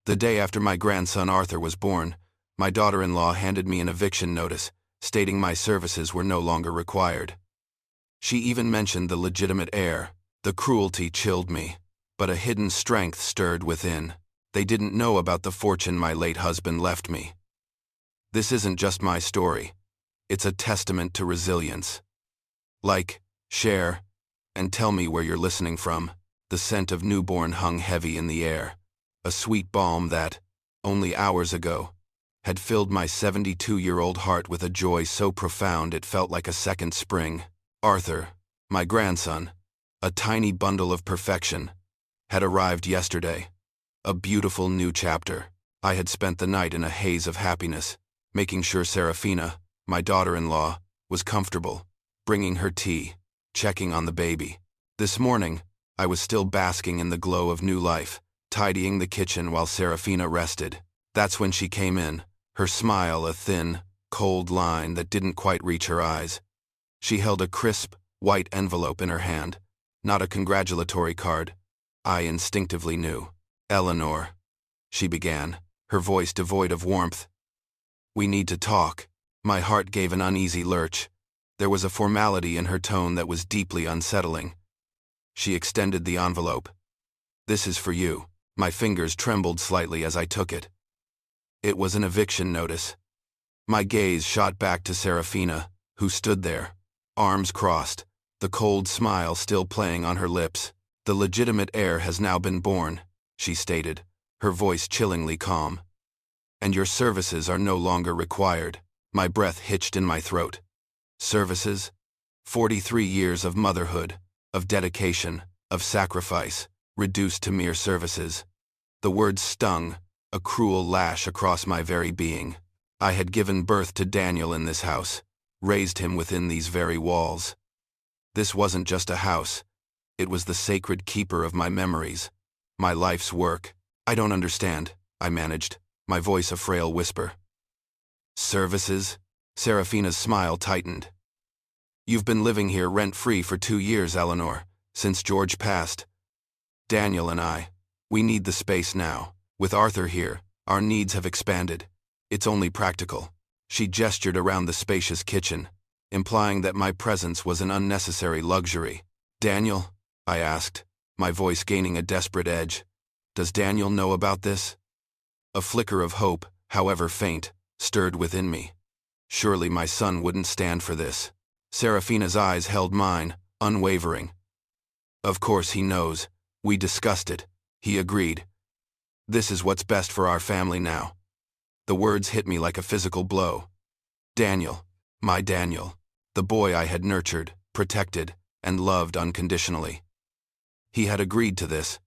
The day after my grandson Arthur was born, my daughter-in-law handed me an eviction notice, stating my services were no longer required. She even mentioned the legitimate heir. The cruelty chilled me, but a hidden strength stirred within. They didn't know about the fortune my late husband left me. This isn't just my story. It's a testament to resilience. Like, share, and tell me where you're listening from. The scent of newborn hung heavy in the air, a sweet balm that, only hours ago, had filled my 72-year-old heart with a joy so profound it felt like a second spring. Arthur, my grandson, a tiny bundle of perfection, had arrived yesterday. A beautiful new chapter. I had spent the night in a haze of happiness, making sure Serafina, my daughter-in-law, was comfortable, bringing her tea, checking on the baby. This morning, I was still basking in the glow of new life, tidying the kitchen while Serafina rested. That's when she came in, her smile a thin, cold line that didn't quite reach her eyes. She held a crisp, white envelope in her hand, not a congratulatory card. I instinctively knew. "Eleanor," she began, her voice devoid of warmth. "We need to talk." My heart gave an uneasy lurch. There was a formality in her tone that was deeply unsettling. She extended the envelope. "This is for you." My fingers trembled slightly as I took it. It was an eviction notice. My gaze shot back to Serafina, who stood there, arms crossed, the cold smile still playing on her lips. "The legitimate heir has now been born," she stated, her voice chillingly calm. "And your services are no longer required." My breath hitched in my throat. Services? 43 years of motherhood, of dedication, of sacrifice, reduced to mere services. The words stung, a cruel lash across my very being. I had given birth to Daniel in this house, raised him within these very walls. This wasn't just a house. It was the sacred keeper of my memories, my life's work. "I don't understand," I managed, my voice a frail whisper. "Services?" Serafina's smile tightened. "You've been living here rent-free for 2 years, Eleanor, since George passed. Daniel and we need the space now. With Arthur here, our needs have expanded. It's only practical." She gestured around the spacious kitchen, implying that my presence was an unnecessary luxury. "Daniel?" I asked, my voice gaining a desperate edge. "Does Daniel know about this?" A flicker of hope, however faint, stirred within me. Surely my son wouldn't stand for this. Serafina's eyes held mine, unwavering. "Of course he knows. We discussed it," he agreed. "This is what's best for our family now." The words hit me like a physical blow. Daniel, my Daniel, the boy I had nurtured, protected, and loved unconditionally. He had agreed to this.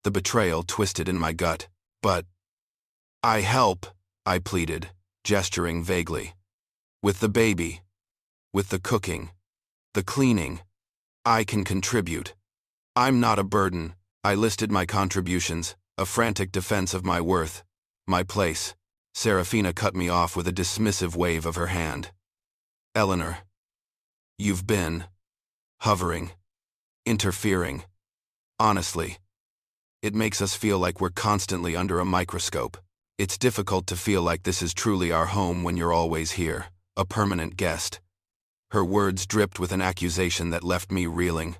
The betrayal twisted in my gut. "But I help," I pleaded, gesturing vaguely. "With the baby, with the cooking, the cleaning. I can contribute. I'm not a burden." I listed my contributions, a frantic defense of my worth, my place. Serafina cut me off with a dismissive wave of her hand. "Eleanor, you've been hovering, interfering. Honestly, it makes us feel like we're constantly under a microscope. It's difficult to feel like this is truly our home when you're always here, a permanent guest." Her words dripped with an accusation that left me reeling.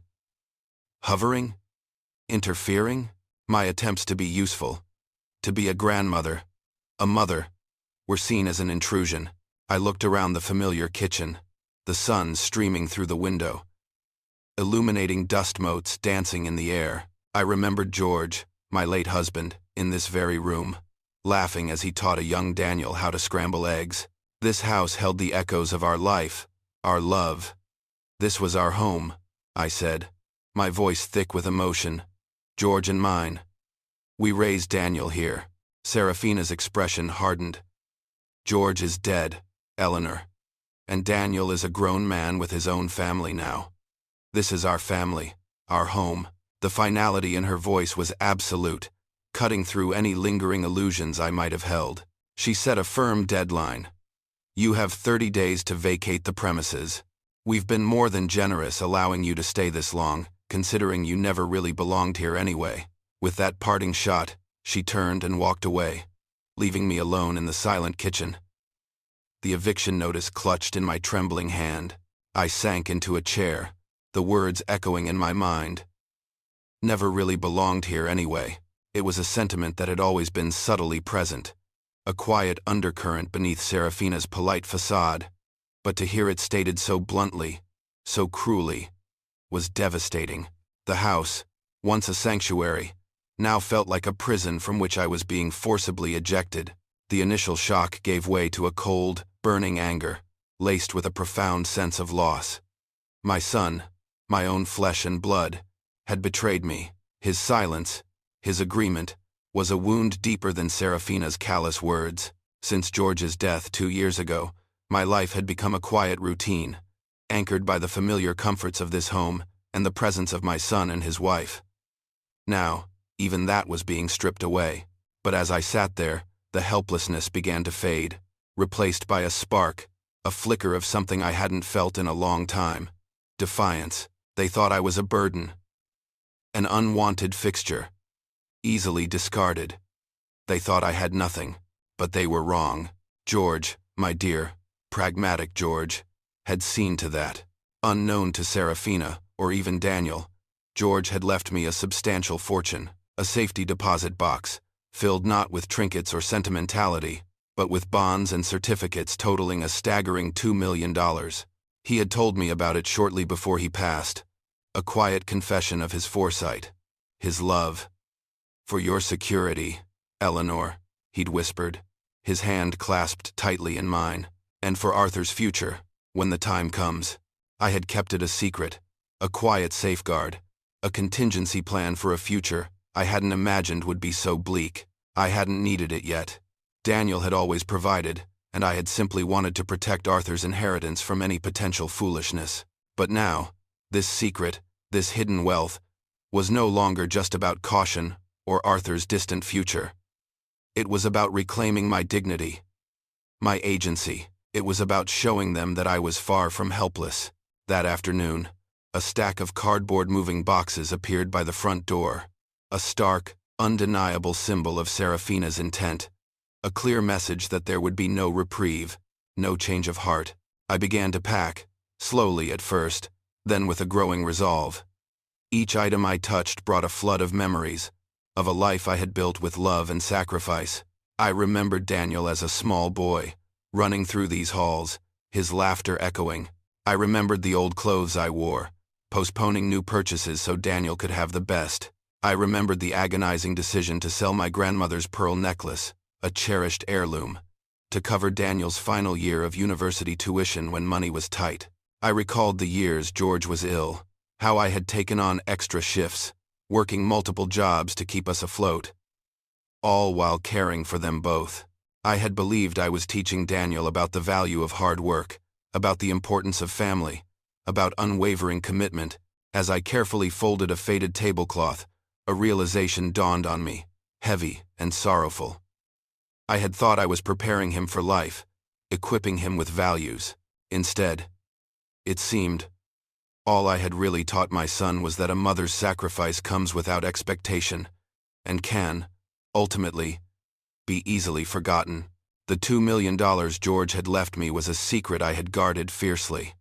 Hovering? Interfering? My attempts to be useful, to be a grandmother, a mother, were seen as an intrusion. I looked around the familiar kitchen, the sun streaming through the window, illuminating dust motes dancing in the air. I remembered George, my late husband, in this very room, laughing as he taught a young Daniel how to scramble eggs. This house held the echoes of our life, our love. "This was our home," I said, my voice thick with emotion. "George and mine. We raised Daniel here." Serafina's expression hardened. "George is dead, Eleanor, and Daniel is a grown man with his own family now. This is our family, our home." The finality in her voice was absolute, cutting through any lingering illusions I might have held. She set a firm deadline. "You have 30 days to vacate the premises. We've been more than generous allowing you to stay this long, considering you never really belonged here anyway." With that parting shot, She turned and walked away, leaving me alone in the silent kitchen. The eviction notice clutched in my trembling hand. I sank into a chair, the words echoing in my mind. Never really belonged here anyway. It was a sentiment that had always been subtly present, a quiet undercurrent beneath Serafina's polite facade, but to hear it stated so bluntly, so cruelly, was devastating. The house, once a sanctuary, now felt like a prison from which I was being forcibly ejected. The initial shock gave way to a cold, burning anger, laced with a profound sense of loss. My son, my own flesh and blood, had betrayed me. His silence, his agreement, was a wound deeper than Serafina's callous words. Since George's death 2 years ago, my life had become a quiet routine, anchored by the familiar comforts of this home and the presence of my son and his wife. Now, even that was being stripped away, but as I sat there, the helplessness began to fade, replaced by a spark, a flicker of something I hadn't felt in a long time. Defiance. They thought I was a burden, an unwanted fixture, easily discarded. They thought I had nothing, but they were wrong. George, my dear, pragmatic George, had seen to that. Unknown to Serafina, or even Daniel, George had left me a substantial fortune, a safety deposit box, filled not with trinkets or sentimentality, but with bonds and certificates totaling a staggering $2 million. He had told me about it shortly before he passed, a quiet confession of his foresight, his love. "For your security, Eleanor," he'd whispered, his hand clasped tightly in mine, "and for Arthur's future, when the time comes." I had kept it a secret, a quiet safeguard, a contingency plan for a future I hadn't imagined would be so bleak. I hadn't needed it yet. Daniel had always provided, and I had simply wanted to protect Arthur's inheritance from any potential foolishness. But now, this secret, this hidden wealth, was no longer just about caution or Arthur's distant future. It was about reclaiming my dignity, my agency. It was about showing them that I was far from helpless. That afternoon, a stack of cardboard moving boxes appeared by the front door, a stark, undeniable symbol of Serafina's intent, a clear message that there would be no reprieve, no change of heart. I began to pack, slowly at first, then with a growing resolve. Each item I touched brought a flood of memories, of a life I had built with love and sacrifice. I remembered Daniel as a small boy, running through these halls, his laughter echoing. I remembered the old clothes I wore, postponing new purchases so Daniel could have the best. I remembered the agonizing decision to sell my grandmother's pearl necklace, a cherished heirloom, to cover Daniel's final year of university tuition when money was tight. I recalled the years George was ill, how I had taken on extra shifts, working multiple jobs to keep us afloat, all while caring for them both. I had believed I was teaching Daniel about the value of hard work, about the importance of family, about unwavering commitment. As I carefully folded a faded tablecloth, a realization dawned on me, heavy and sorrowful. I had thought I was preparing him for life, equipping him with values. Instead, it seemed, all I had really taught my son was that a mother's sacrifice comes without expectation, and can, ultimately, be easily forgotten. The $2 million George had left me was a secret I had guarded fiercely.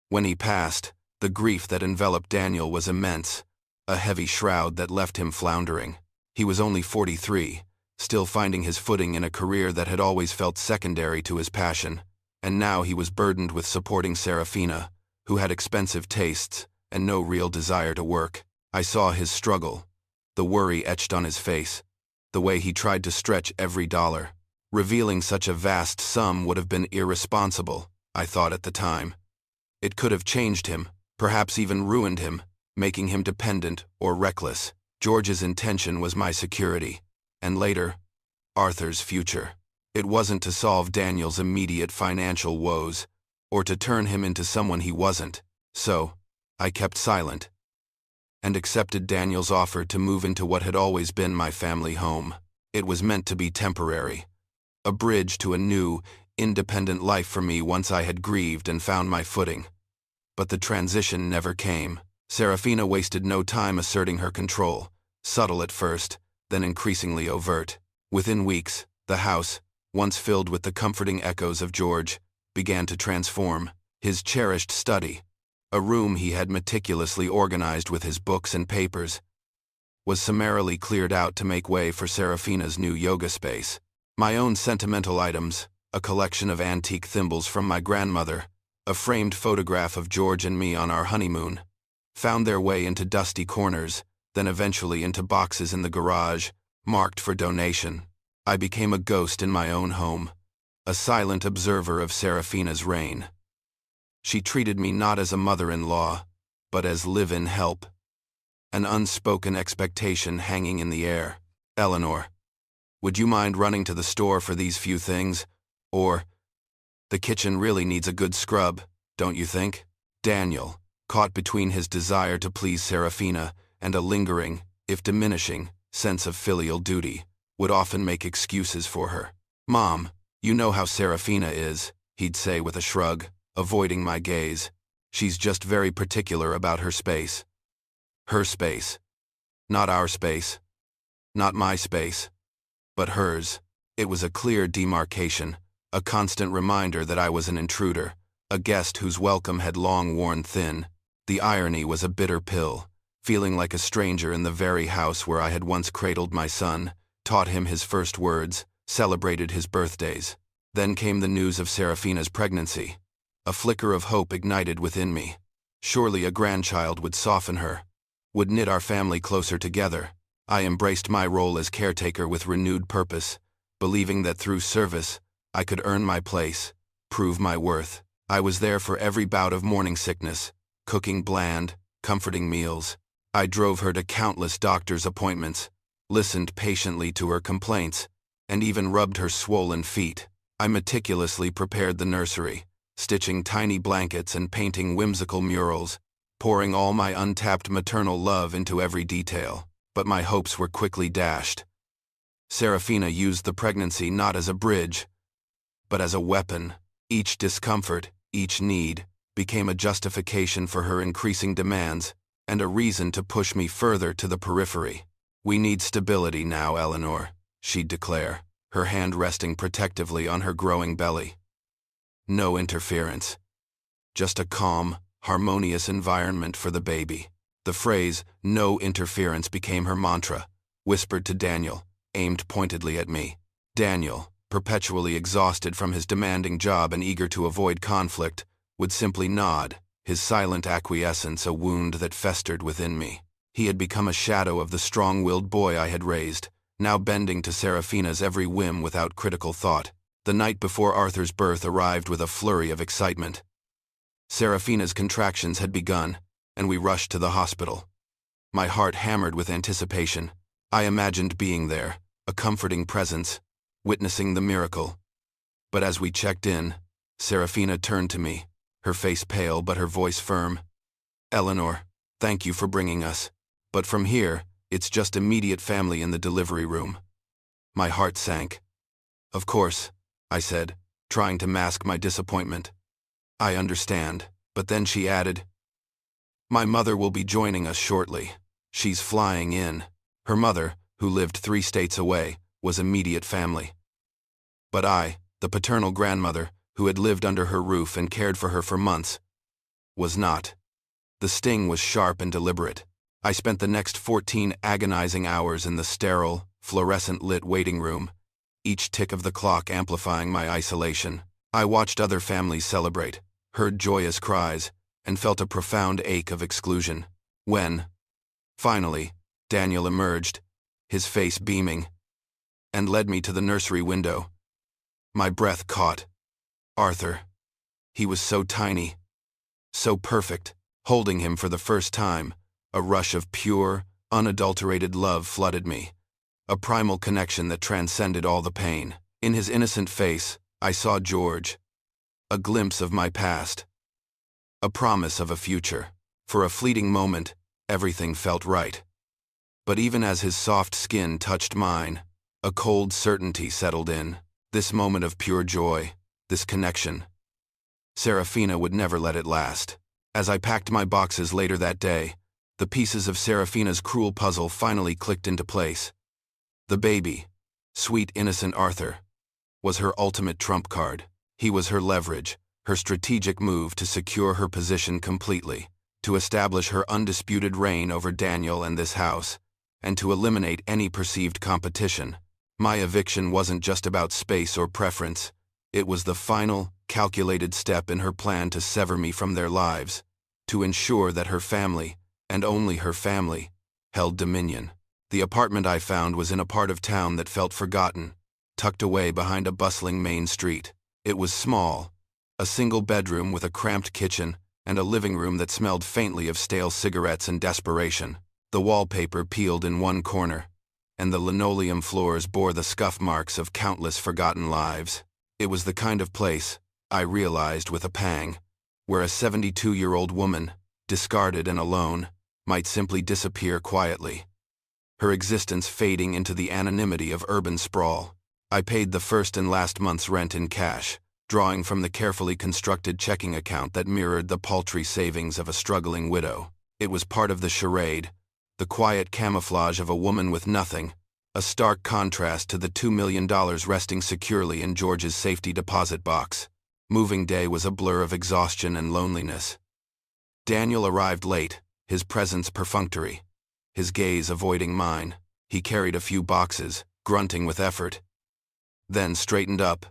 When he passed, the grief that enveloped Daniel was immense, a heavy shroud that left him floundering. He was only 43, still finding his footing in a career that had always felt secondary to his passion, and now he was burdened with supporting Serafina, who had expensive tastes and no real desire to work. I saw his struggle, the worry etched on his face, the way he tried to stretch every dollar. Revealing such a vast sum would have been irresponsible, I thought at the time. It could have changed him, perhaps even ruined him, making him dependent or reckless. George's intention was my security, and later, Arthur's future. It wasn't to solve Daniel's immediate financial woes, or to turn him into someone he wasn't. So, I kept silent, and accepted Daniel's offer to move into what had always been my family home. It was meant to be temporary, a bridge to a new, independent life for me once I had grieved and found my footing. But the transition never came. Serafina wasted no time asserting her control, subtle at first, then increasingly overt. Within weeks, the house, once filled with the comforting echoes of George, began to transform. His cherished study, a room he had meticulously organized with his books and papers, was summarily cleared out to make way for Serafina's new yoga space. My own sentimental items, a collection of antique thimbles from my grandmother, a framed photograph of George and me on our honeymoon, found their way into dusty corners, then eventually into boxes in the garage, marked for donation. I became a ghost in my own home, a silent observer of Serafina's reign. She treated me not as a mother-in-law, but as live-in help. An unspoken expectation hanging in the air. Eleanor, would you mind running to the store for these few things? Or, the kitchen really needs a good scrub, don't you think? Daniel, caught between his desire to please Serafina and a lingering, if diminishing, sense of filial duty, would often make excuses for her. Mom, you know how Serafina is, he'd say with a shrug, avoiding my gaze. She's just very particular about her space. Her space. Not our space. Not my space. But hers. It was a clear demarcation, a constant reminder that I was an intruder, a guest whose welcome had long worn thin. The irony was a bitter pill, feeling like a stranger in the very house where I had once cradled my son, taught him his first words, celebrated his birthdays. Then came the news of Serafina's pregnancy. A flicker of hope ignited within me. Surely a grandchild would soften her, would knit our family closer together. I embraced my role as caretaker with renewed purpose, believing that through service, I could earn my place, prove my worth. I was there for every bout of morning sickness, cooking bland, comforting meals. I drove her to countless doctor's appointments, listened patiently to her complaints, and even rubbed her swollen feet. I meticulously prepared the nursery, stitching tiny blankets and painting whimsical murals, pouring all my untapped maternal love into every detail. But my hopes were quickly dashed. Serafina used the pregnancy not as a bridge, but as a weapon. Each discomfort, each need, became a justification for her increasing demands and a reason to push me further to the periphery. We need stability now, Eleanor, she'd declare, her hand resting protectively on her growing belly. No interference. Just a calm, harmonious environment for the baby. The phrase, no interference, became her mantra, whispered to Daniel, aimed pointedly at me. Daniel, perpetually exhausted from his demanding job and eager to avoid conflict, would simply nod, his silent acquiescence a wound that festered within me. He had become a shadow of the strong-willed boy I had raised, now bending to Serafina's every whim without critical thought. The night before Arthur's birth arrived with a flurry of excitement. Serafina's contractions had begun, and we rushed to the hospital. My heart hammered with anticipation. I imagined being there, a comforting presence, witnessing the miracle. But as we checked in, Serafina turned to me, her face pale but her voice firm. Eleanor, thank you for bringing us. But from here, it's just immediate family in the delivery room. My heart sank. Of course, I said, trying to mask my disappointment. I understand, but then she added, my mother will be joining us shortly. She's flying in. Her mother, who lived 3 states away, was immediate family. But I, the paternal grandmother, who had lived under her roof and cared for her for months, was not. The sting was sharp and deliberate. I spent the next 14 agonizing hours in the sterile, fluorescent-lit waiting room, each tick of the clock amplifying my isolation. I watched other families celebrate, heard joyous cries, and felt a profound ache of exclusion. When, finally, Daniel emerged, his face beaming, and led me to the nursery window, my breath caught. Arthur. He was so tiny, so perfect. Holding him for the first time, a rush of pure, unadulterated love flooded me, a primal connection that transcended all the pain. In his innocent face, I saw George, a glimpse of my past, a promise of a future. For a fleeting moment, everything felt right. But even as his soft skin touched mine, a cold certainty settled in. This moment of pure joy, this connection, Serafina would never let it last. As I packed my boxes later that day, the pieces of Serafina's cruel puzzle finally clicked into place. The baby, sweet innocent Arthur, was her ultimate trump card. He was her leverage, her strategic move to secure her position completely, to establish her undisputed reign over Daniel and this house, and to eliminate any perceived competition. My eviction wasn't just about space or preference. It was the final, calculated step in her plan to sever me from their lives, to ensure that her family, and only her family, held dominion. The apartment I found was in a part of town that felt forgotten, tucked away behind a bustling main street. It was small, a single bedroom with a cramped kitchen and a living room that smelled faintly of stale cigarettes and desperation. The wallpaper peeled in one corner, and the linoleum floors bore the scuff marks of countless forgotten lives. It was the kind of place, I realized with a pang, where a 72-year-old woman, discarded and alone, might simply disappear quietly, her existence fading into the anonymity of urban sprawl. I paid the first and last month's rent in cash, drawing from the carefully constructed checking account that mirrored the paltry savings of a struggling widow. It was part of the charade, the quiet camouflage of a woman with nothing, a stark contrast to the $2 million resting securely in George's safety deposit box. Moving day was a blur of exhaustion and loneliness. Daniel arrived late, his presence perfunctory, his gaze avoiding mine. He carried a few boxes, grunting with effort, then straightened up,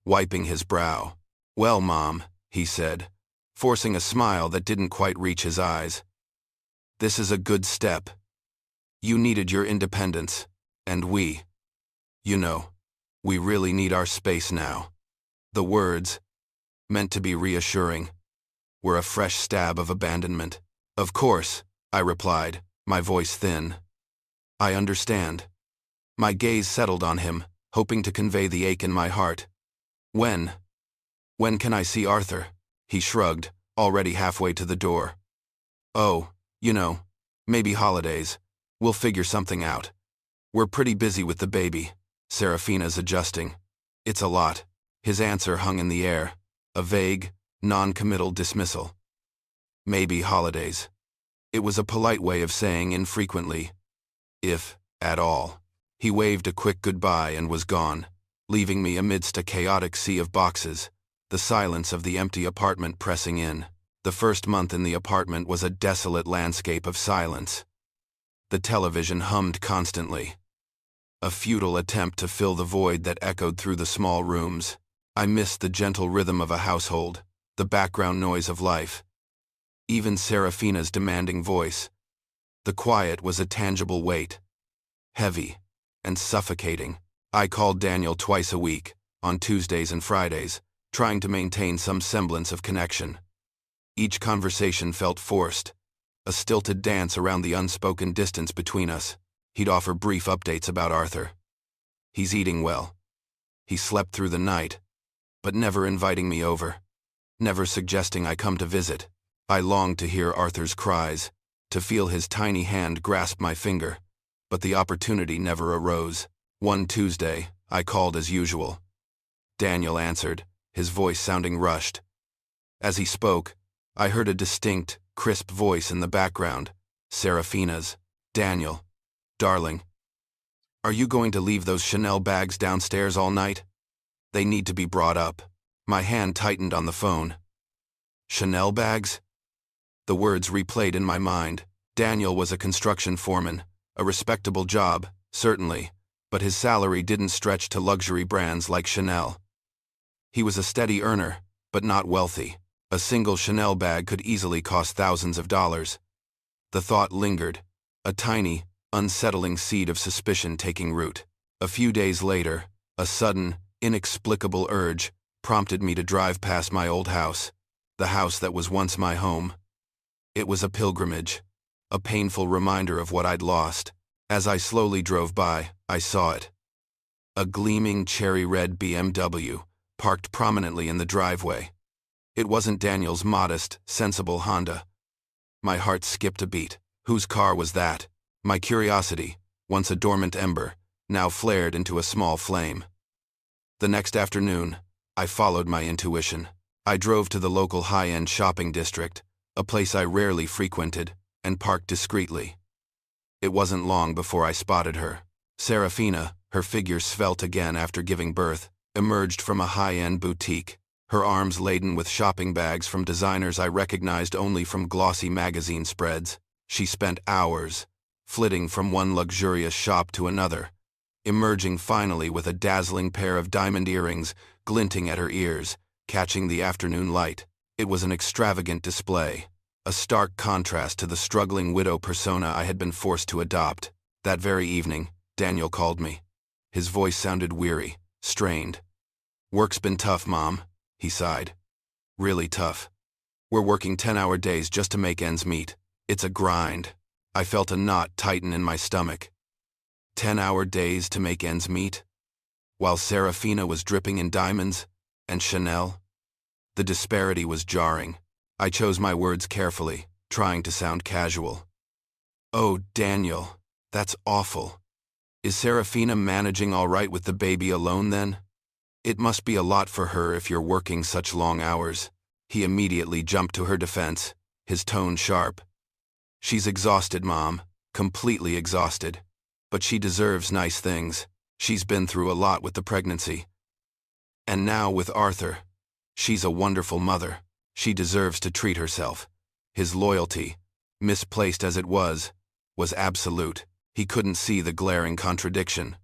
wiping his brow. "Well, Mom," he said, forcing a smile that didn't quite reach his eyes. "This is a good step. You needed your independence, and we really need our space now." The words, meant to be reassuring, were a fresh stab of abandonment. "Of course," I replied, my voice thin. "I understand." My gaze settled on him, hoping to convey the ache in my heart. When can I see Arthur?" He shrugged, already halfway to the door. "Oh, maybe holidays. We'll figure something out. We're pretty busy with the baby." Serafina's adjusting. "It's a lot." His answer hung in the air, a vague, non-committal dismissal. "Maybe holidays." It was a polite way of saying infrequently, if at all. He waved a quick goodbye and was gone, leaving me amidst a chaotic sea of boxes, the silence of the empty apartment pressing in. The first month in the apartment was a desolate landscape of silence. The television hummed constantly, a futile attempt to fill the void that echoed through the small rooms. I missed the gentle rhythm of a household, the background noise of life. Even Serafina's demanding voice. The quiet was a tangible weight, heavy and suffocating. I called Daniel twice a week, on Tuesdays and Fridays, trying to maintain some semblance of connection. Each conversation felt forced, a stilted dance around the unspoken distance between us. He'd offer brief updates about Arthur. "He's eating well. He slept through the night," but never inviting me over, never suggesting I come to visit. I longed to hear Arthur's cries, to feel his tiny hand grasp my finger, but the opportunity never arose. One Tuesday, I called as usual. Daniel answered, his voice sounding rushed. As he spoke, I heard a distinct, crisp voice in the background, Serafina's. "Daniel, darling, are you going to leave those Chanel bags downstairs all night? They need to be brought up." My hand tightened on the phone. "Chanel bags?" The words replayed in my mind. Daniel was a construction foreman, a respectable job, certainly, but his salary didn't stretch to luxury brands like Chanel. He was a steady earner, but not wealthy. A single Chanel bag could easily cost thousands of dollars. The thought lingered, a tiny, unsettling seed of suspicion taking root. A few days later, a sudden, inexplicable urge prompted me to drive past my old house, the house that was once my home. It was a pilgrimage, a painful reminder of what I'd lost. As I slowly drove by, I saw it. A gleaming cherry-red BMW, parked prominently in the driveway. It wasn't Daniel's modest, sensible Honda. My heart skipped a beat. Whose car was that? My curiosity, once a dormant ember, now flared into a small flame. The next afternoon, I followed my intuition. I drove to the local high-end shopping district, a place I rarely frequented, and parked discreetly. It wasn't long before I spotted her, Serafina, her figure svelte again after giving birth, emerged from a high-end boutique, her arms laden with shopping bags from designers I recognized only from glossy magazine spreads. She spent hours, flitting from one luxurious shop to another, emerging finally with a dazzling pair of diamond earrings glinting at her ears, catching the afternoon light. It was an extravagant display, a stark contrast to the struggling widow persona I had been forced to adopt. That very evening, Daniel called me. His voice sounded weary, strained. "Work's been tough, Mom," he sighed. "Really tough. We're working 10-hour days just to make ends meet. It's a grind." I felt a knot tighten in my stomach. 10-hour days to make ends meet? While Serafina was dripping in diamonds and Chanel? The disparity was jarring. I chose my words carefully, trying to sound casual. "Oh, Daniel, that's awful. Is Serafina managing all right with the baby alone then? It must be a lot for her if you're working such long hours." He immediately jumped to her defense, his tone sharp. "She's exhausted, Mom, completely exhausted. But she deserves nice things. She's been through a lot with the pregnancy. And now with Arthur. She's a wonderful mother. She deserves to treat herself." His loyalty, misplaced as it was absolute. He couldn't see the glaring contradiction.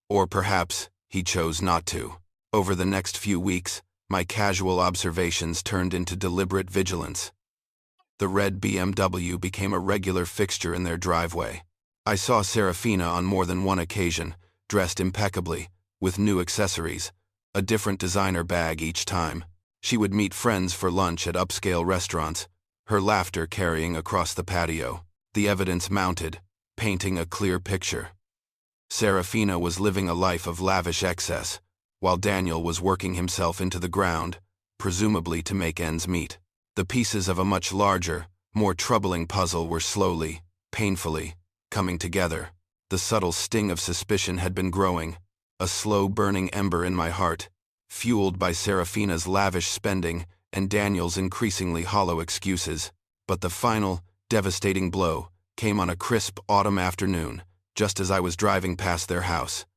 Or perhaps he chose not to. Over the next few weeks, my casual observations turned into deliberate vigilance. The red BMW became a regular fixture in their driveway. I saw Serafina on more than one occasion, dressed impeccably, with new accessories, a different designer bag each time. She would meet friends for lunch at upscale restaurants, her laughter carrying across the patio. The evidence mounted, painting a clear picture. Serafina was living a life of lavish excess, while Daniel was working himself into the ground, presumably to make ends meet. The pieces of a much larger, more troubling puzzle were slowly, painfully, coming together. The subtle sting of suspicion had been growing, a slow burning ember in my heart, fueled by Serafina's lavish spending and Daniel's increasingly hollow excuses. But the final, devastating blow came on a crisp autumn afternoon, just as I was driving past their house.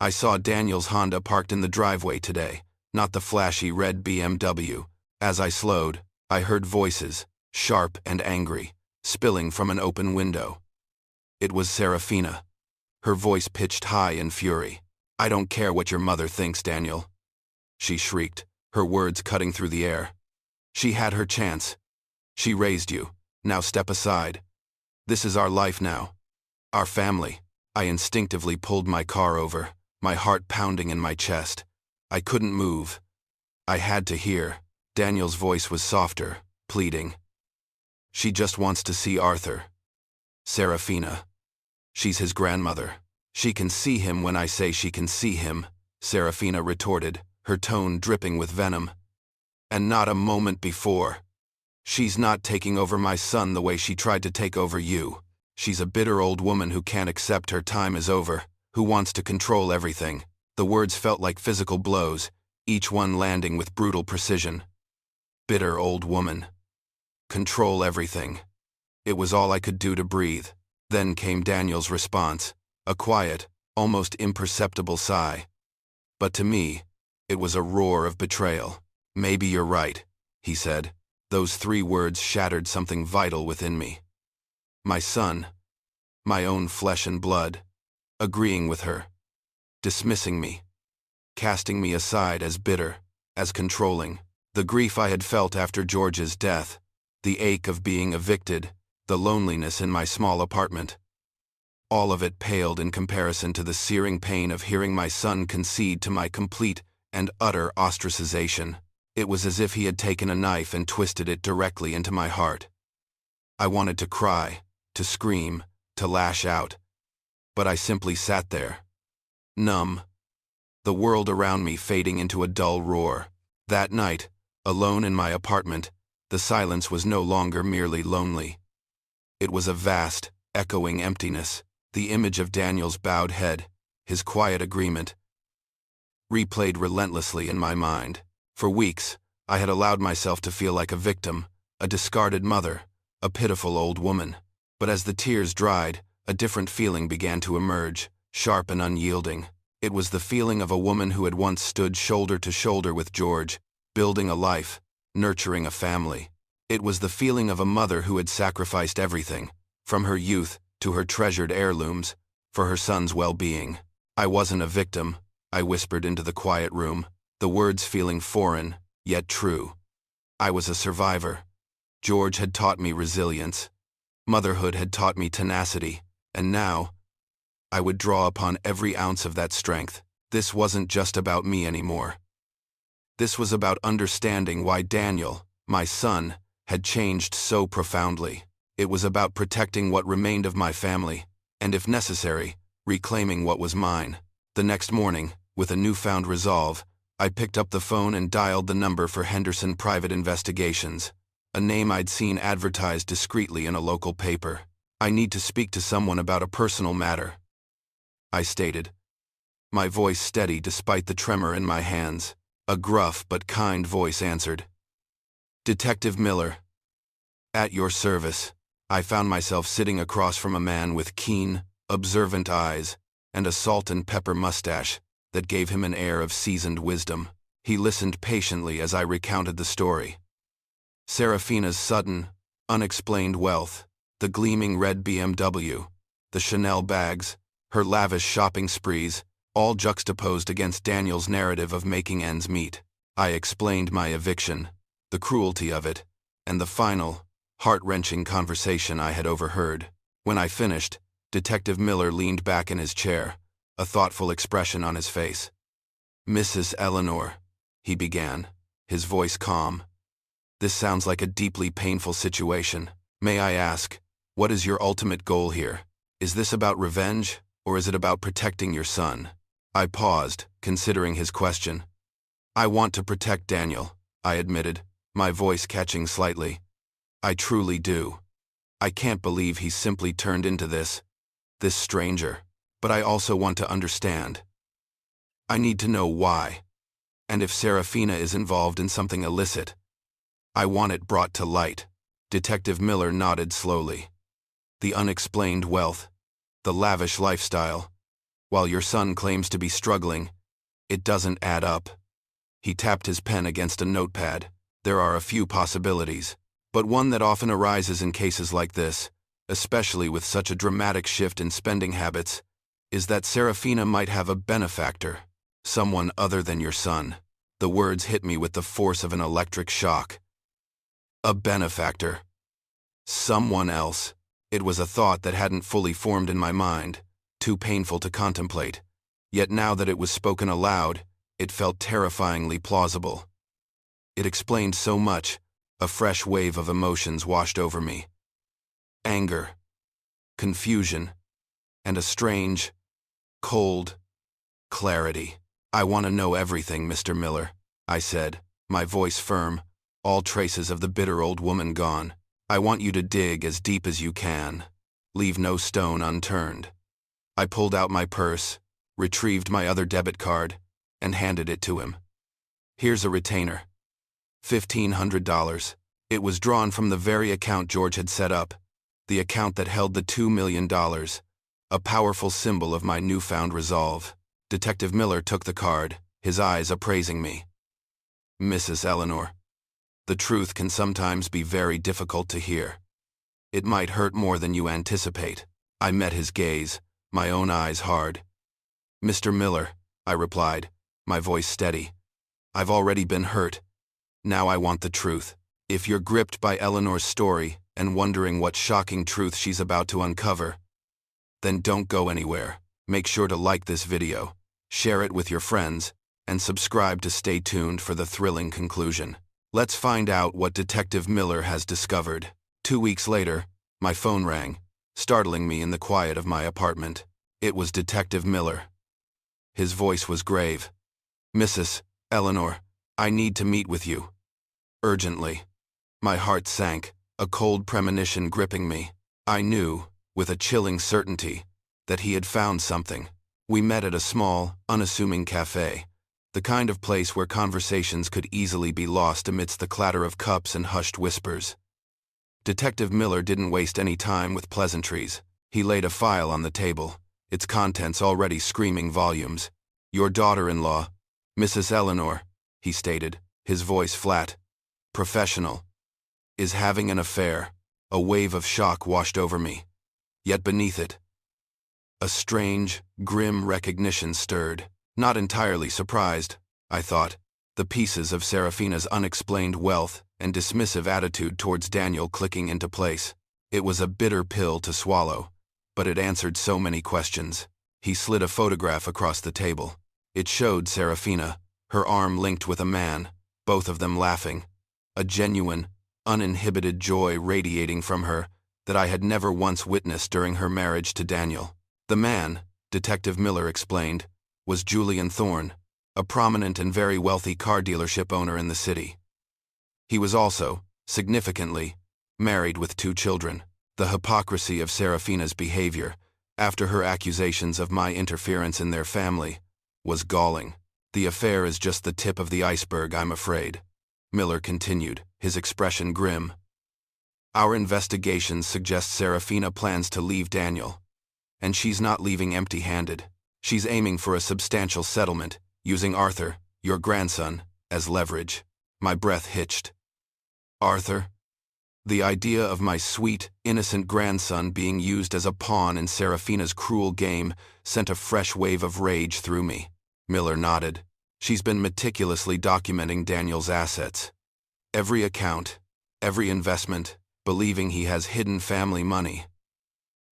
I saw Daniel's Honda parked in the driveway today, not the flashy red BMW. As I slowed, I heard voices, sharp and angry, spilling from an open window. It was Serafina. Her voice pitched high in fury. "I don't care what your mother thinks, Daniel," she shrieked, her words cutting through the air. "She had her chance. She raised you. Now step aside. This is our life now. Our family." I instinctively pulled my car over, my heart pounding in my chest. I couldn't move. I had to hear. Daniel's voice was softer, pleading. "She just wants to see Arthur. Serafina. She's his grandmother. She can see him when I say she can see him," Serafina retorted, her tone dripping with venom. "And not a moment before. She's not taking over my son the way she tried to take over you. She's a bitter old woman who can't accept her time is over, who wants to control everything." The words felt like physical blows, each one landing with brutal precision. Bitter old woman. Control everything. It was all I could do to breathe. Then came Daniel's response, a quiet, almost imperceptible sigh. But to me, it was a roar of betrayal. "Maybe you're right," he said. Those 3 words shattered something vital within me. My son, my own flesh and blood, agreeing with her, dismissing me, casting me aside as bitter, as controlling. The grief I had felt after George's death, the ache of being evicted, the loneliness in my small apartment. All of it paled in comparison to the searing pain of hearing my son concede to my complete and utter ostracization. It was as if he had taken a knife and twisted it directly into my heart. I wanted to cry, to scream, to lash out. But I simply sat there, numb, the world around me fading into a dull roar. That night, alone in my apartment, the silence was no longer merely lonely. It was a vast, echoing emptiness. The image of Daniel's bowed head, his quiet agreement, replayed relentlessly in my mind. For weeks, I had allowed myself to feel like a victim, a discarded mother, a pitiful old woman. But as the tears dried, a different feeling began to emerge, sharp and unyielding. It was the feeling of a woman who had once stood shoulder to shoulder with George, building a life, nurturing a family. It was the feeling of a mother who had sacrificed everything, from her youth to her treasured heirlooms, for her son's well-being. I wasn't a victim, I whispered into the quiet room, the words feeling foreign, yet true. I was a survivor. George had taught me resilience. Motherhood had taught me tenacity, and now, I would draw upon every ounce of that strength. This wasn't just about me anymore. This was about understanding why Daniel, my son, had changed so profoundly. It was about protecting what remained of my family, and if necessary, reclaiming what was mine. The next morning, with a newfound resolve, I picked up the phone and dialed the number for Henderson Private Investigations, a name I'd seen advertised discreetly in a local paper. "I need to speak to someone about a personal matter," I stated, my voice steady despite the tremor in my hands. A gruff but kind voice answered. "Detective Miller. At your service." I found myself sitting across from a man with keen, observant eyes and a salt and pepper mustache that gave him an air of seasoned wisdom. He listened patiently as I recounted the story. Serafina's sudden, unexplained wealth, the gleaming red BMW, the Chanel bags, her lavish shopping sprees, all juxtaposed against Daniel's narrative of making ends meet. I explained my eviction, the cruelty of it, and the final, heart-wrenching conversation I had overheard. When I finished, Detective Miller leaned back in his chair, a thoughtful expression on his face. "Mrs. Eleanor," he began, his voice calm. "This sounds like a deeply painful situation. May I ask, what is your ultimate goal here? Is this about revenge, or is it about protecting your son?" I paused, considering his question. "I want to protect Daniel," I admitted, my voice catching slightly. "I truly do. I can't believe he's simply turned into this stranger, but I also want to understand. I need to know why, and if Serafina is involved in something illicit. I want it brought to light." Detective Miller nodded slowly. "The unexplained wealth, the lavish lifestyle. While your son claims to be struggling, it doesn't add up." He tapped his pen against a notepad. "There are a few possibilities, but one that often arises in cases like this, especially with such a dramatic shift in spending habits, is that Serafina might have a benefactor, someone other than your son." The words hit me with the force of an electric shock. A benefactor. Someone else. It was a thought that hadn't fully formed in my mind, too painful to contemplate. Yet now that it was spoken aloud, it felt terrifyingly plausible. It explained so much. A fresh wave of emotions washed over me. Anger, confusion, and a strange, cold clarity. "I want to know everything, Mr. Miller," I said, my voice firm, all traces of the bitter old woman gone. "I want you to dig as deep as you can. Leave no stone unturned." I pulled out my purse, retrieved my other debit card, and handed it to him. "Here's a retainer. $1,500. It was drawn from the very account George had set up, the account that held the $2 million, a powerful symbol of my newfound resolve. Detective Miller took the card, his eyes appraising me. "Mrs. Eleanor, the truth can sometimes be very difficult to hear. It might hurt more than you anticipate." I met his gaze, my own eyes hard. "Mr. Miller," I replied, my voice steady, "I've already been hurt. Now I want the truth. If you're gripped by Eleanor's story and wondering what shocking truth she's about to uncover, then don't go anywhere. Make sure to like this video, share it with your friends, and subscribe to stay tuned for the thrilling conclusion. Let's find out what Detective Miller has discovered." 2 weeks later, my phone rang, startling me in the quiet of my apartment. It was Detective Miller. His voice was grave. "Mrs. Eleanor, I need to meet with you. Urgently." My heart sank, a cold premonition gripping me. I knew, with a chilling certainty, that he had found something. We met at a small, unassuming cafe, the kind of place where conversations could easily be lost amidst the clatter of cups and hushed whispers. Detective Miller didn't waste any time with pleasantries. He laid a file on the table, its contents already screaming volumes. "Your daughter-in-law, Mrs. Eleanor," he stated, his voice flat, professional, "is having an affair." A wave of shock washed over me. Yet beneath it, a strange, grim recognition stirred. Not entirely surprised, I thought, the pieces of Serafina's unexplained wealth and dismissive attitude towards Daniel clicking into place. It was a bitter pill to swallow, but it answered so many questions. He slid a photograph across the table. It showed Serafina, her arm linked with a man, both of them laughing. A genuine, uninhibited joy radiating from her that I had never once witnessed during her marriage to Daniel. The man, Detective Miller explained, was Julian Thorne, a prominent and very wealthy car dealership owner in the city. He was also, significantly, married with 2 children. The hypocrisy of Serafina's behavior, after her accusations of my interference in their family, was galling. "The affair is just the tip of the iceberg, I'm afraid," Miller continued, his expression grim. "Our investigations suggest Serafina plans to leave Daniel. And she's not leaving empty-handed. She's aiming for a substantial settlement, using Arthur, your grandson, as leverage." My breath hitched. Arthur? The idea of my sweet, innocent grandson being used as a pawn in Serafina's cruel game sent a fresh wave of rage through me. Miller nodded. "She's been meticulously documenting Daniel's assets. Every account, every investment, believing he has hidden family money.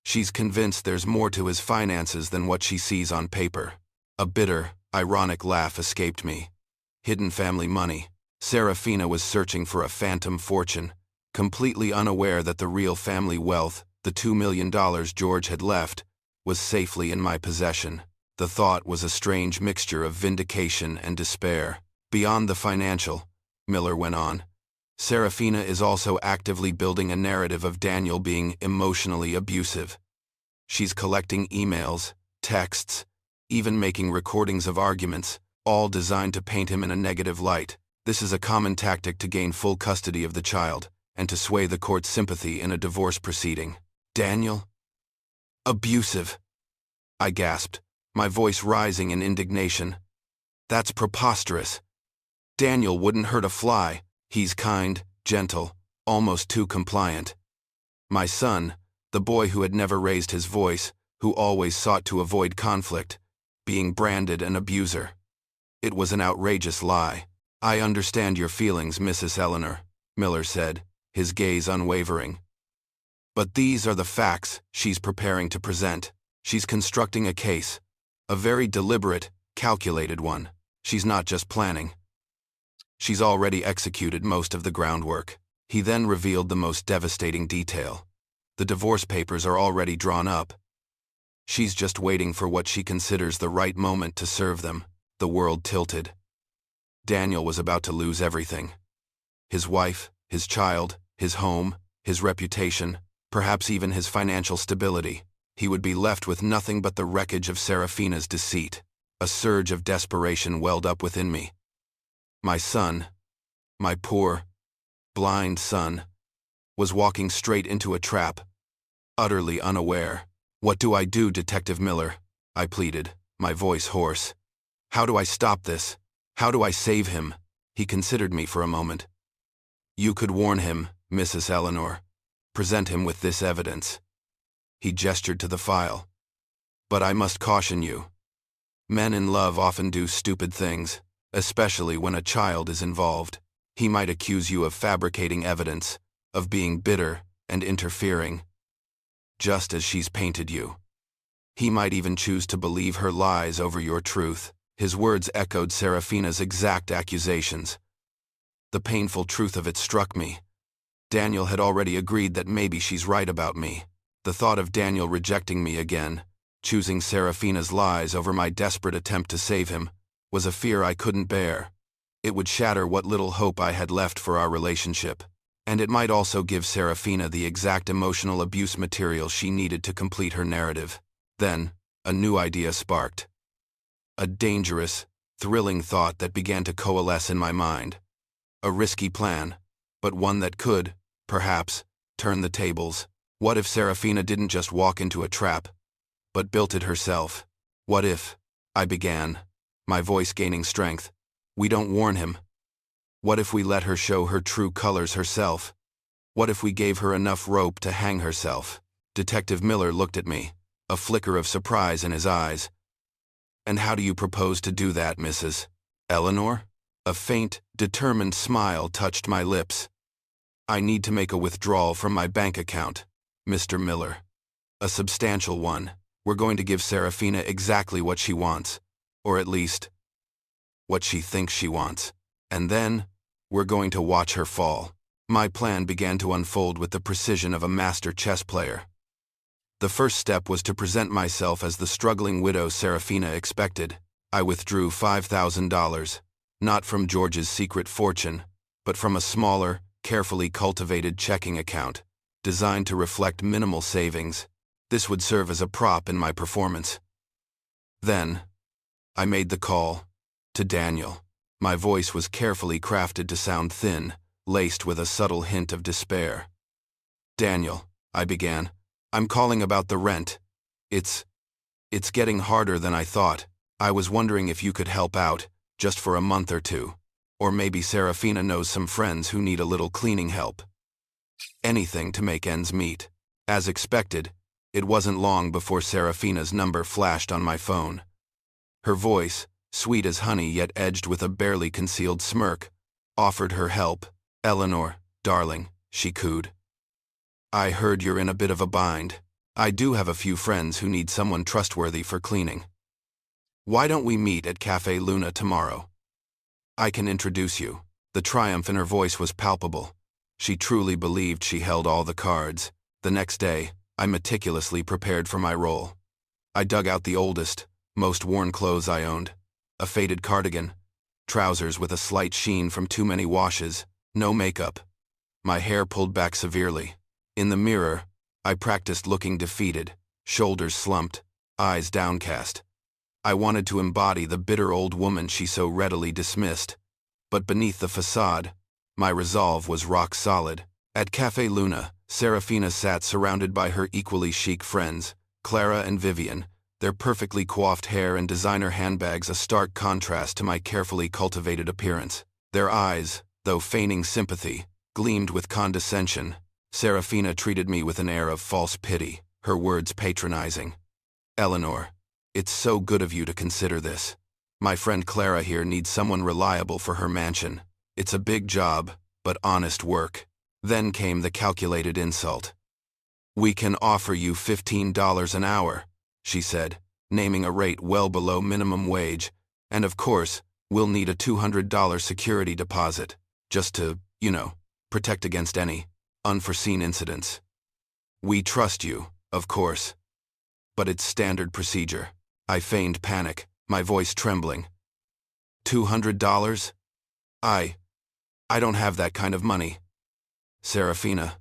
She's convinced there's more to his finances than what she sees on paper." A bitter, ironic laugh escaped me. Hidden family money. Serafina was searching for a phantom fortune, completely unaware that the real family wealth, the $2 million George had left, was safely in my possession. The thought was a strange mixture of vindication and despair. "Beyond the financial," Miller went on, "Serafina is also actively building a narrative of Daniel being emotionally abusive. She's collecting emails, texts, even making recordings of arguments, all designed to paint him in a negative light. This is a common tactic to gain full custody of the child and to sway the court's sympathy in a divorce proceeding." "Daniel? Abusive?" I gasped, my voice rising in indignation. "That's preposterous. Daniel wouldn't hurt a fly. He's kind, gentle, almost too compliant. My son, the boy who had never raised his voice, who always sought to avoid conflict, being branded an abuser. It was an outrageous lie." "I understand your feelings, Mrs. Eleanor," Miller said, his gaze unwavering. "But these are the facts she's preparing to present. She's constructing a case, a very deliberate, calculated one. She's not just planning. She's already executed most of the groundwork." He then revealed the most devastating detail. "The divorce papers are already drawn up. She's just waiting for what she considers the right moment to serve them." The world tilted. Daniel was about to lose everything. His wife, his child, his home, his reputation, perhaps even his financial stability. He would be left with nothing but the wreckage of Serafina's deceit. A surge of desperation welled up within me. My son, my poor, blind son, was walking straight into a trap, utterly unaware. "What do I do, Detective Miller?" I pleaded, my voice hoarse. "How do I stop this? How do I save him?" He considered me for a moment. "You could warn him, Mrs. Eleanor. Present him with this evidence." He gestured to the file. "But I must caution you. Men in love often do stupid things, especially when a child is involved. He might accuse you of fabricating evidence, of being bitter and interfering, just as she's painted you. He might even choose to believe her lies over your truth." His words echoed Serafina's exact accusations. The painful truth of it struck me. Daniel had already agreed that maybe she's right about me. The thought of Daniel rejecting me again, choosing Serafina's lies over my desperate attempt to save him, was a fear I couldn't bear. It would shatter what little hope I had left for our relationship, and it might also give Serafina the exact emotional abuse material she needed to complete her narrative. Then, a new idea sparked. A dangerous, thrilling thought that began to coalesce in my mind. A risky plan, but one that could, perhaps, turn the tables. What if Serafina didn't just walk into a trap, but built it herself? What if, I began, my voice gaining strength, we don't warn him? What if we let her show her true colors herself? What if we gave her enough rope to hang herself? Detective Miller looked at me, a flicker of surprise in his eyes. And how do you propose to do that, Mrs. Eleanor? A faint, determined smile touched my lips. I need to make a withdrawal from my bank account, Mr. Miller. A substantial one. We're going to give Serafina exactly what she wants, or at least, what she thinks she wants. And then, we're going to watch her fall. My plan began to unfold with the precision of a master chess player. The first step was to present myself as the struggling widow Serafina expected. I withdrew $5,000, not from George's secret fortune, but from a smaller, carefully cultivated checking account, designed to reflect minimal savings. This would serve as a prop in my performance. Then, I made the call to Daniel. My voice was carefully crafted to sound thin, laced with a subtle hint of despair. Daniel, I began, I'm calling about the rent. It's getting harder than I thought. I was wondering if you could help out, just for a month or two. Or maybe Serafina knows some friends who need a little cleaning help. Anything to make ends meet. As expected, it wasn't long before Serafina's number flashed on my phone. Her voice, sweet as honey yet edged with a barely concealed smirk, offered her help. Eleanor, darling, she cooed. I heard you're in a bit of a bind. I do have a few friends who need someone trustworthy for cleaning. Why don't we meet at Cafe Luna tomorrow? I can introduce you. The triumph in her voice was palpable. She truly believed she held all the cards. The next day, I meticulously prepared for my role. I dug out the oldest, most worn clothes I owned. A faded cardigan, trousers with a slight sheen from too many washes, no makeup. My hair pulled back severely. In the mirror, I practiced looking defeated, shoulders slumped, eyes downcast. I wanted to embody the bitter old woman she so readily dismissed. But beneath the facade, my resolve was rock solid. At Cafe Luna, Serafina sat surrounded by her equally chic friends, Clara and Vivian, their perfectly coiffed hair and designer handbags a stark contrast to my carefully cultivated appearance. Their eyes, though feigning sympathy, gleamed with condescension. Serafina treated me with an air of false pity, her words patronizing. Eleanor, it's so good of you to consider this. My friend Clara here needs someone reliable for her mansion. It's a big job, but honest work. Then came the calculated insult. We can offer you $15 an hour, she said, naming a rate well below minimum wage, and of course, we'll need a $200 security deposit, just to, protect against any unforeseen incidents. We trust you, of course. But it's standard procedure. I feigned panic, my voice trembling. $200? I don't have that kind of money. Serafina,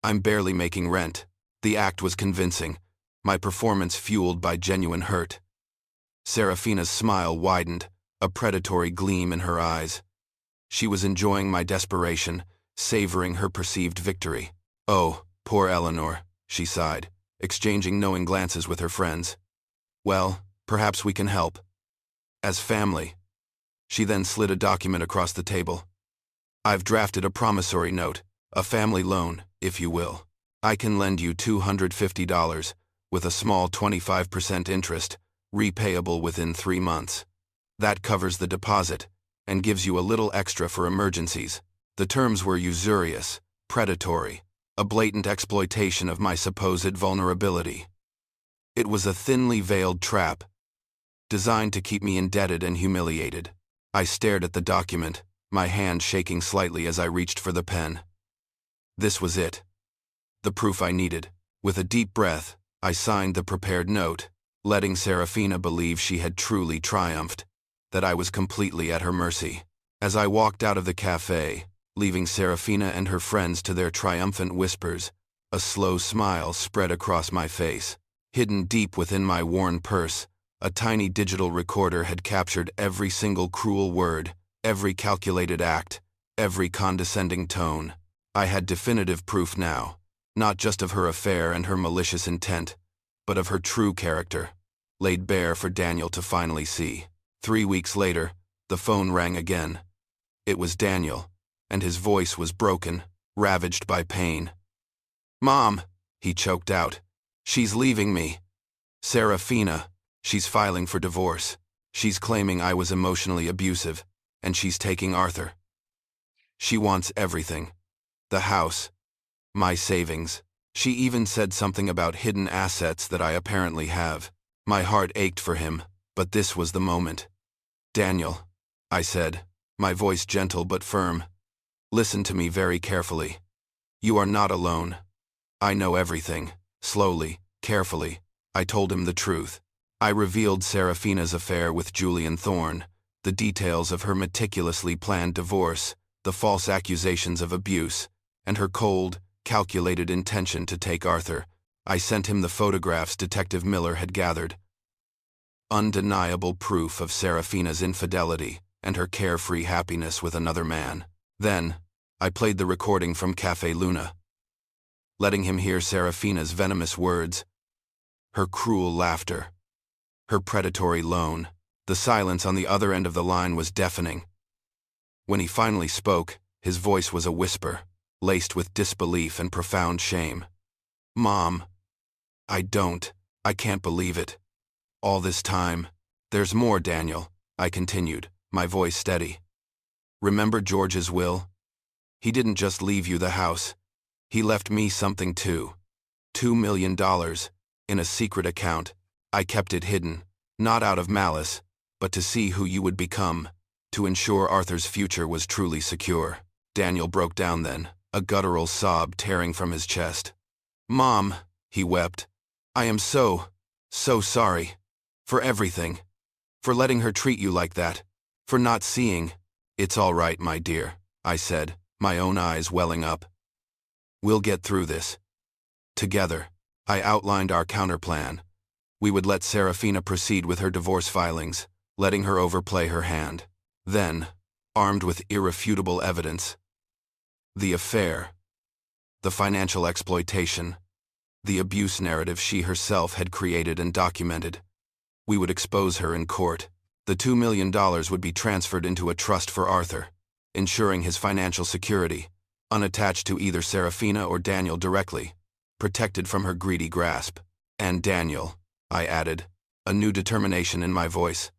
I'm barely making rent. The act was convincing, my performance fueled by genuine hurt. Serafina's smile widened, a predatory gleam in her eyes. She was enjoying my desperation, savoring her perceived victory. Oh, poor Eleanor, she sighed, exchanging knowing glances with her friends. Well, perhaps we can help. As family. She then slid a document across the table. I've drafted a promissory note, a family loan, if you will. I can lend you $250, with a small 25% interest, repayable within 3 months. That covers the deposit, and gives you a little extra for emergencies. The terms were usurious, predatory, a blatant exploitation of my supposed vulnerability. It was a thinly veiled trap, designed to keep me indebted and humiliated. I stared at the document, my hand shaking slightly as I reached for the pen. This was it. The proof I needed. With a deep breath, I signed the prepared note, letting Serafina believe she had truly triumphed, that I was completely at her mercy. As I walked out of the cafe, leaving Serafina and her friends to their triumphant whispers, a slow smile spread across my face. Hidden deep within my worn purse, a tiny digital recorder had captured every single cruel word, every calculated act, every condescending tone. I had definitive proof now. not just of her affair and her malicious intent, but of her true character, laid bare for Daniel to finally see. 3 weeks later, the phone rang again. It was Daniel, and his voice was broken, ravaged by pain. "Mom," he choked out. "She's leaving me. Serafina, she's filing for divorce. She's claiming I was emotionally abusive, and she's taking Arthur. She wants everything. The house. My savings. She even said something about hidden assets that I apparently have. My heart ached for him, but this was the moment. Daniel," I said, my voice gentle but firm, "listen to me very carefully. You are not alone. I know everything." Slowly, carefully, I told him the truth. I revealed Serafina's affair with Julian Thorne, the details of her meticulously planned divorce, the false accusations of abuse, and her cold, calculated intention to take Arthur. I sent him the photographs Detective Miller had gathered. Undeniable proof of Serafina's infidelity and her carefree happiness with another man. Then, I played the recording from Café Luna, letting him hear Serafina's venomous words, her cruel laughter, her predatory loan. The silence on the other end of the line was deafening. When he finally spoke, his voice was a whisper, laced with disbelief and profound shame. "Mom, I can't believe it. All this time, there's more, Daniel," I continued, my voice steady. "Remember George's will? He didn't just leave you the house. He left me something too. $2 million, in a secret account. I kept it hidden, not out of malice, but to see who you would become, to ensure Arthur's future was truly secure." Daniel broke down then, a guttural sob tearing from his chest. "Mom," he wept, "I am so sorry. For everything. For letting her treat you like that. For not seeing." "It's all right, my dear," I said, my own eyes welling up. "We'll get through this. Together." I outlined our counterplan. We would let Serafina proceed with her divorce filings, letting her overplay her hand. Then, armed with irrefutable evidence, the affair, the financial exploitation, the abuse narrative she herself had created and documented, we would expose her in court. The $2 million would be transferred into a trust for Arthur, ensuring his financial security, unattached to either Serafina or Daniel directly, protected from her greedy grasp. "And Daniel," I added, a new determination in my voice,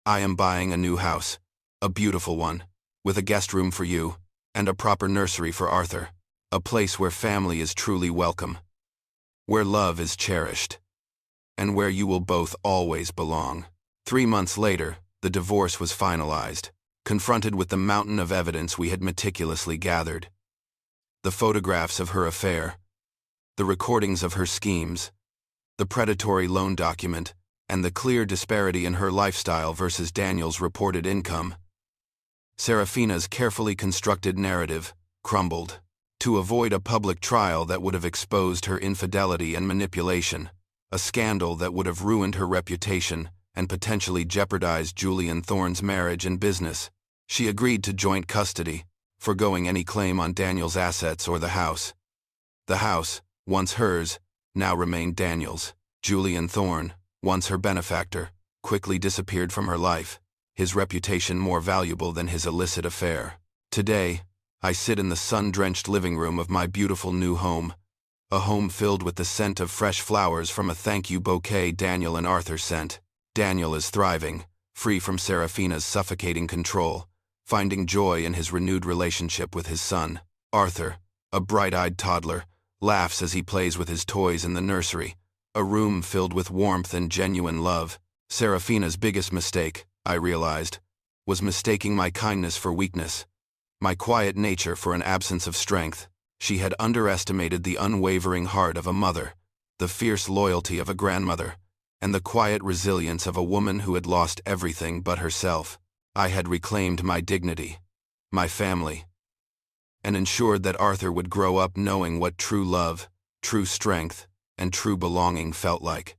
"I am buying a new house, a beautiful one, with a guest room for you, and a proper nursery for Arthur, a place where family is truly welcome, where love is cherished, and where you will both always belong." 3 months later, the divorce was finalized, confronted with the mountain of evidence we had meticulously gathered. The photographs of her affair, the recordings of her schemes, the predatory loan document, and the clear disparity in her lifestyle versus Daniel's reported income. Serafina's carefully constructed narrative crumbled. To avoid a public trial that would have exposed her infidelity and manipulation, a scandal that would have ruined her reputation and potentially jeopardized Julian Thorne's marriage and business, she agreed to joint custody, forgoing any claim on Daniel's assets or the house. The house, once hers, now remained Daniel's. Julian Thorne, once her benefactor, quickly disappeared from her life, his reputation more valuable than his illicit affair. Today, I sit in the sun-drenched living room of my beautiful new home, a home filled with the scent of fresh flowers from a thank-you bouquet Daniel and Arthur sent. Daniel is thriving, free from Serafina's suffocating control, finding joy in his renewed relationship with his son. Arthur, a bright-eyed toddler, laughs as he plays with his toys in the nursery, a room filled with warmth and genuine love. Serafina's biggest mistake, I realized, was mistaking my kindness for weakness, my quiet nature for an absence of strength. She had underestimated the unwavering heart of a mother, the fierce loyalty of a grandmother, and the quiet resilience of a woman who had lost everything but herself. I had reclaimed my dignity, my family, and ensured that Arthur would grow up knowing what true love, true strength, and true belonging felt like.